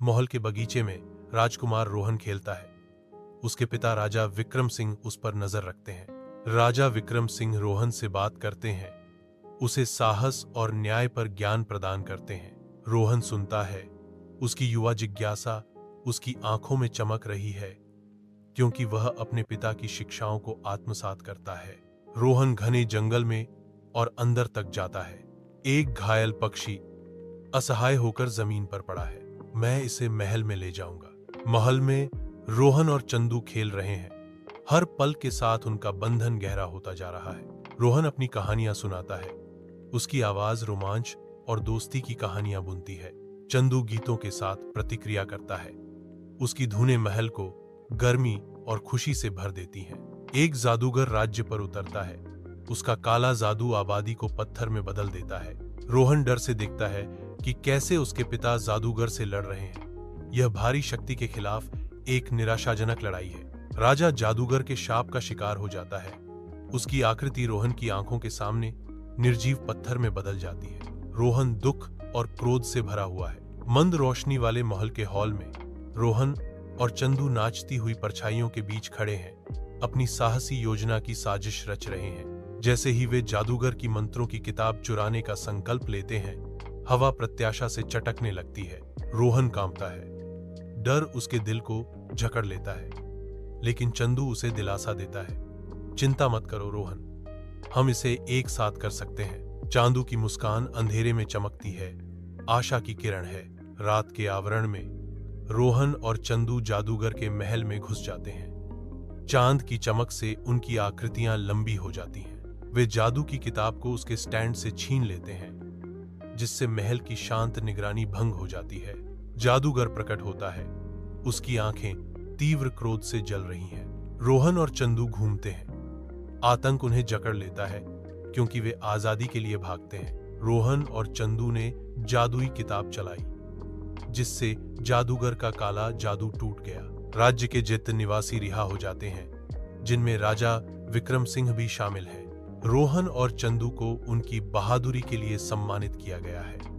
महल के बगीचे में राजकुमार रोहन खेलता है। उसके पिता राजा विक्रम सिंह उस पर नजर रखते हैं। राजा विक्रम सिंह रोहन से बात करते हैं, उसे साहस और न्याय पर ज्ञान प्रदान करते हैं। रोहन सुनता है। उसकी युवा जिज्ञासा उसकी आंखों में चमक रही है, क्योंकि वह अपने पिता की शिक्षाओं को आत्मसात करता है। रोहन घने जंगल में और अंदर तक जाता है। एक घायल पक्षी असहाय होकर जमीन पर पड़ा है। मैं इसे महल में ले जाऊंगा। महल में रोहन और चंदू खेल रहे हैं। हर पल के साथ उनका बंधन गहरा होता जा रहा है। रोहन अपनी कहानियां सुनाता है। उसकी आवाज रोमांच और दोस्ती की कहानियां बुनती है। चंदू गीतों के साथ प्रतिक्रिया करता है। उसकी धुनें महल को गर्मी और खुशी से भर देती हैं। एक जादूगर राज्य पर उतरता है। उसका काला जादू आबादी को पत्थर में बदल देता है। रोहन डर से देखता है कि कैसे उसके पिता जादूगर से लड़ रहे हैं। यह भारी शक्ति के खिलाफ एक निराशाजनक लड़ाई है। राजा जादूगर के शाप का शिकार हो जाता है। उसकी आकृति रोहन की आंखों के सामने निर्जीव पत्थर में बदल जाती है। रोहन दुख और क्रोध से भरा हुआ है। मंद रोशनी वाले महल के हॉल में रोहन और चंदू नाचती हुई परछाइयों के बीच खड़े हैं, अपनी साहसी योजना की साजिश रच रहे हैं। जैसे ही वे जादूगर की मंत्रों की किताब चुराने का संकल्प लेते हैं, हवा प्रत्याशा से चटकने लगती है। रोहन कांपता है। डर उसके दिल को जकड़ लेता है, लेकिन चंदू उसे दिलासा देता है। चिंता मत करो रोहन, हम इसे एक साथ कर सकते हैं। चांदू की मुस्कान अंधेरे में चमकती है, आशा की किरण है। रात के आवरण में रोहन और चंदू जादूगर के महल में घुस जाते हैं। चांद की चमक से उनकी आकृतियां लंबी हो जाती हैं। वे जादू की किताब को उसके स्टैंड से छीन लेते हैं, जिससे महल की शांत निगरानी भंग हो जाती है। जादूगर प्रकट होता है। उसकी आंखें तीव्र क्रोध से जल रही हैं। रोहन और चंदू घूमते हैं। आतंक उन्हें जकड़ लेता है, क्योंकि वे आजादी के लिए भागते हैं। रोहन और चंदू ने जादुई किताब चलाई, जिससे जादूगर का काला जादू टूट गया। राज्य के जितने निवासी रिहा हो जाते हैं, जिनमें राजा विक्रम सिंह भी शामिल है। रोहन और चंदू को उनकी बहादुरी के लिए सम्मानित किया गया है।